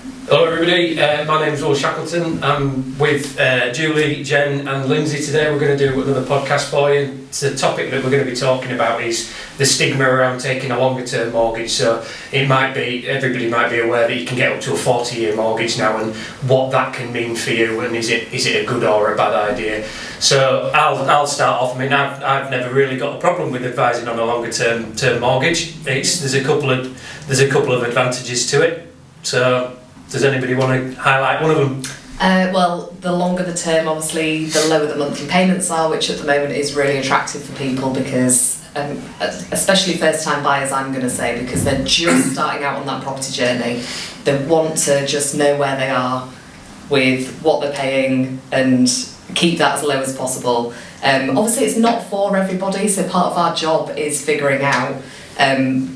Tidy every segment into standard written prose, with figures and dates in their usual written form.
Hello everybody, my name's Will Shackleton. I'm with Julie, Jen and Lindsay today. We're going to do another podcast for you. The topic that we're going to be talking about is the stigma around taking a longer term mortgage. So everybody might be aware that you can get up to a 40-year mortgage now, and what that can mean for you, and is it a good or a bad idea. So I'll start off. I mean, I've never really got a problem with advising on a longer term mortgage. There's a couple of advantages to it. So does anybody want to highlight one of them? Well, the longer the term, obviously, the lower the monthly payments are, which at the moment is really attractive for people because, especially first-time buyers, I'm going to say, because they're just starting out on that property journey. They want to just know where they are with what they're paying and keep that as low as possible. Obviously, it's not for everybody, so part of our job is figuring out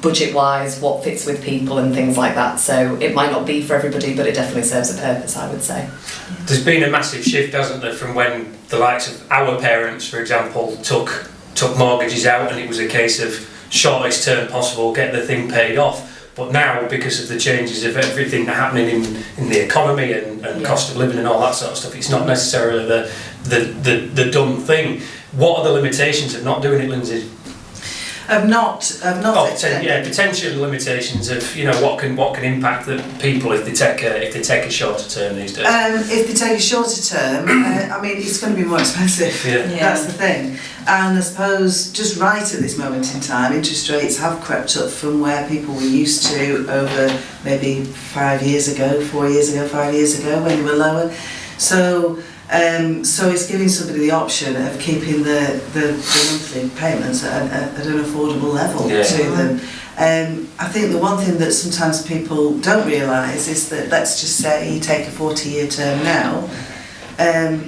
budget-wise what fits with people and things like that. So it might not be for everybody, but it definitely serves a purpose, I would say. There's been a massive shift, hasn't there, from when the likes of our parents, for example, took mortgages out, and it was a case of shortest term possible, get the thing paid off. But now, because of the changes of everything happening in the economy and cost of living and all that sort of stuff, it's not necessarily the done thing. What are the limitations of not doing it, Lindsay? Potential limitations of what can impact the people if they take a shorter term these days. If they take a shorter term, it's going to be more expensive. Yeah. That's the thing. And I suppose just right at this moment in time, interest rates have crept up from where people were used to over maybe 5 years ago, 4 years ago, 5 years ago when they were lower. So it's giving somebody the option of keeping the monthly payments at an affordable level to them. I think the one thing that sometimes people don't realise is that, let's just say you take a 40-year term now,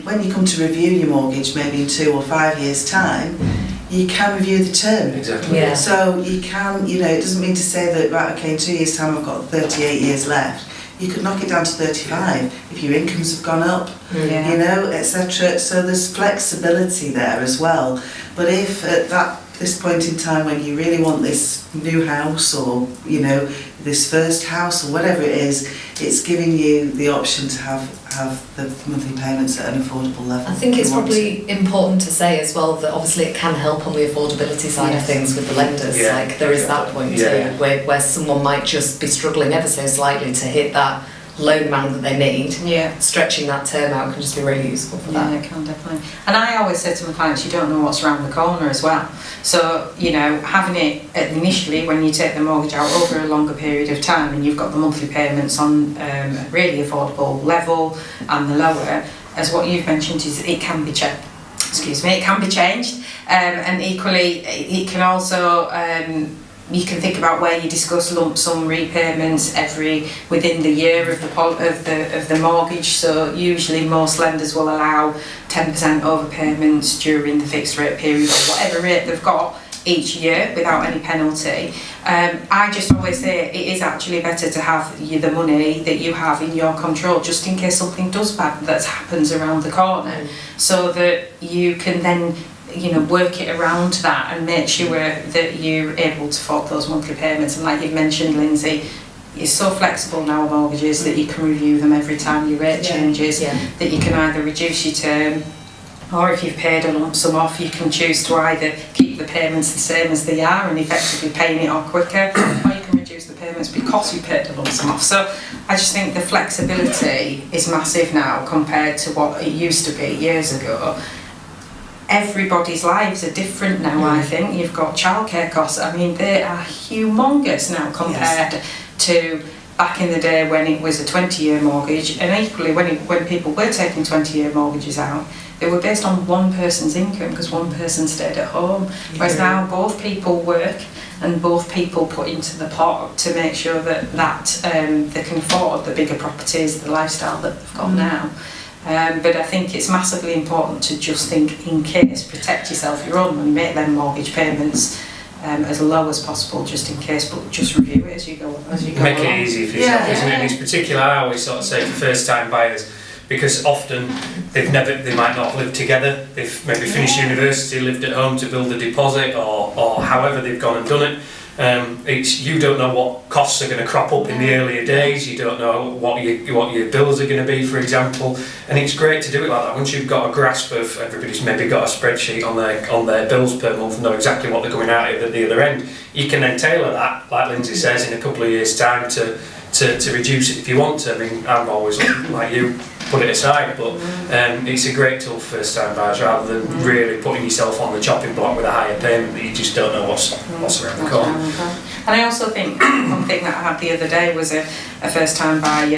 when you come to review your mortgage maybe in 2 or 5 years' time, you can review the term. Exactly. Yeah. So you can, it doesn't mean to say that, right, okay, in 2 years' time I've got 38 years left. You could knock it down to 35 if your incomes have gone up, etc. So there's flexibility there as well. But if at this point in time when you really want this new house or this first house or whatever it is, it's giving you the option to have the monthly payments at an affordable level. I think it's probably important to say as well that obviously it can help on the affordability side of things with the lenders. Like there is that point too, where someone might just be struggling ever so slightly to hit that loan amount that they need. Stretching that term out can just be really useful for that. Yeah, it can definitely. And I always say to my clients, you don't know what's around the corner as well. So, having it initially when you take the mortgage out over a longer period of time and you've got the monthly payments on a really affordable level and the lower, as what you've mentioned, is it can be changed. It can be changed. And equally, it can also you can think about where you discuss lump sum repayments within the year of the mortgage. So usually most lenders will allow 10% overpayments during the fixed rate period or whatever rate they've got each year without any penalty. I just always say it is actually better to have the money that you have in your control just in case something does bad that happens around the corner, so that you can then work it around that and make sure that you're able to afford those monthly payments. And like you've mentioned, Lindsay, it's so flexible now, mortgages, that you can review them every time your rate changes, that you can either reduce your term, or if you've paid a lump sum off, you can choose to either keep the payments the same as they are and effectively paying it off quicker, or you can reduce the payments because you paid a lump sum off. So I just think the flexibility is massive now compared to what it used to be years ago. Everybody's lives are different now, I think. You've got childcare costs. They are humongous now compared to back in the day when it was a 20-year mortgage, and equally when people were taking 20-year mortgages out, they were based on one person's income because one person stayed at home. Whereas now both people work and both people put into the pot to make sure that they can afford the bigger properties, the lifestyle that they've got now. But I think it's massively important to just think, in case, protect yourself, your own money, make them mortgage payments as low as possible, just in case, but just review it as you go Make along. it easy for yourself, isn't it? And it's particular, I always sort of say for first-time buyers, because often they might not live together. They've maybe finished university, lived at home to build a deposit, or however they've gone and done it. It's you don't know what costs are going to crop up in the earlier days. You don't know what your bills are going to be, for example. And it's great to do it like that. Once you've got a grasp of everybody's maybe got a spreadsheet on their bills per month and know exactly what they're coming out at the other end, you can then tailor that, like Lindsay says, in a couple of years' time to reduce it if you want to. I mean, I'm always like you, put it aside, but it's a great tool for first time buyers rather than really putting yourself on the chopping block with a higher payment that you just don't know what's around the corner. And I also think one thing that I had the other day was a first time buyer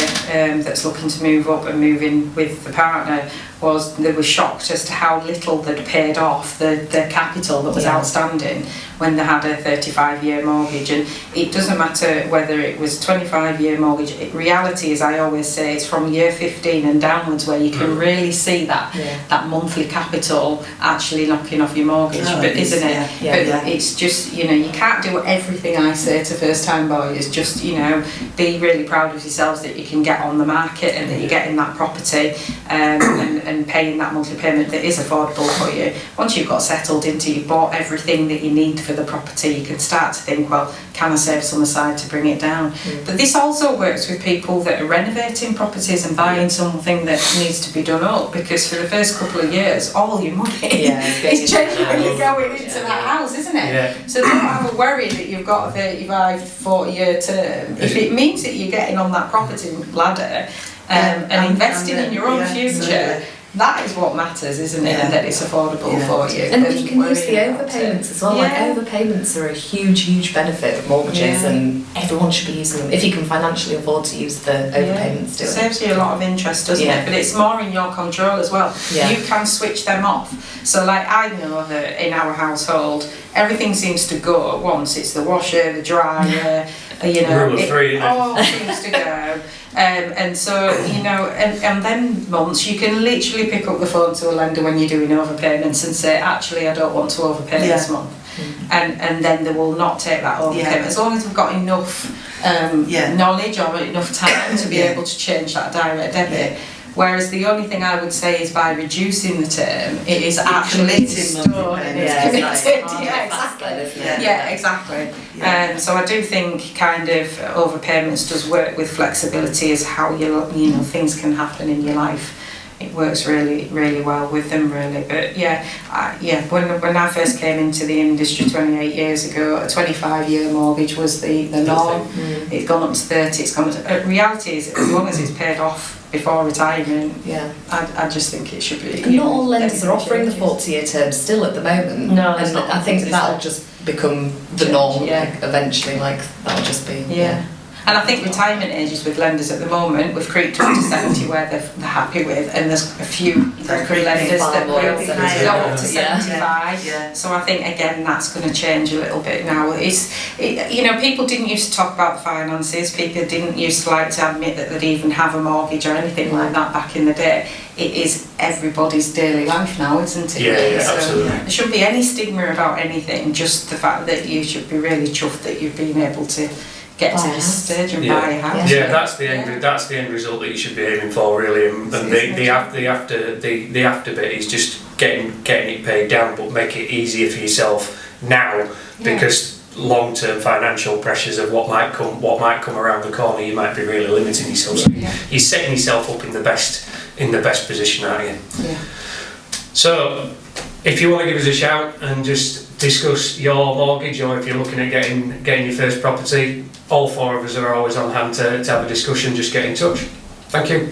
that's looking to move up and move in with the partner, was they were shocked as to how little they'd paid off the capital that was outstanding when they had a 35-year mortgage. And it doesn't matter whether it was a 25-year mortgage. Reality is, I always say, it's from year 15 and downwards where you can really see that monthly capital actually knocking off your mortgage, isn't it? But it's just, you can't do everything I say to first time buyers. Just, be really proud of yourselves that you can get on the market and that you're getting that property and paying that monthly payment that is affordable for you. Once you've got settled into, you've bought everything that you need for the property, you can start to think, well, can I save some aside to bring it down? But this also works with people that are renovating properties and buying something that needs to be done up, because for the first couple of years, all your money is genuinely going into that house, isn't it? Yeah. So don't have a worry that you've got a 35, 40-year term. If it means that you're getting on that property ladder and investing in your own future, that is what matters, isn't it? And that it's affordable for you. And you can use the overpayments as well. Like overpayments are a huge benefit of mortgages, and everyone should be using them if you can financially afford to use the overpayments. It saves you a lot of interest, doesn't it? But it's more in your control as well. You can switch them off. So like, I know that in our household everything seems to go at once. It's the washer, the dryer, Rule of three, it all seems to go. And so, and then months you can literally pick up the phone to a lender when you're doing overpayments and say, actually, I don't want to overpay this month. And then they will not take that overpayment. As long as we've got enough knowledge or enough time to be able to change that direct debit. Whereas the only thing I would say is, by reducing the term, it is actually stored and it's committed. Exactly. So I do think kind of overpayments does work with flexibility as how things can happen in your life. It works really well with them, really. But when I first came into the industry 28 years ago, a 25-year mortgage was the norm. It's gone up to 30. It's gone to, reality is, as long as it's paid off before retirement, I just think it should be. And not all lenders are offering the 40-year term still at the moment. No, and I think that'll just become the norm eventually. Like, that'll just be And I think retirement ages with lenders at the moment, we've creeped up to 70 where they're happy with, and there's a few lenders that go up to 75. So I think, again, that's going to change a little bit now. People didn't used to talk about the finances. People didn't used to like to admit that they'd even have a mortgage or anything like that back in the day. It is everybody's daily life now, isn't it? So absolutely. There shouldn't be any stigma about anything, just the fact that you should be really chuffed that you've been able to get to this stage and buy a house. That's the end. That's the end result that you should be aiming for, really. And the after bit is just getting it paid down, but make it easier for yourself now, because long-term financial pressures of what might come around the corner, you might be really limiting yourself. So you're setting yourself up in the best position, aren't you? So, if you want to give us a shout and just discuss your mortgage, or if you're looking at getting your first property, all four of us are always on hand to have a discussion. Just get in touch. Thank you.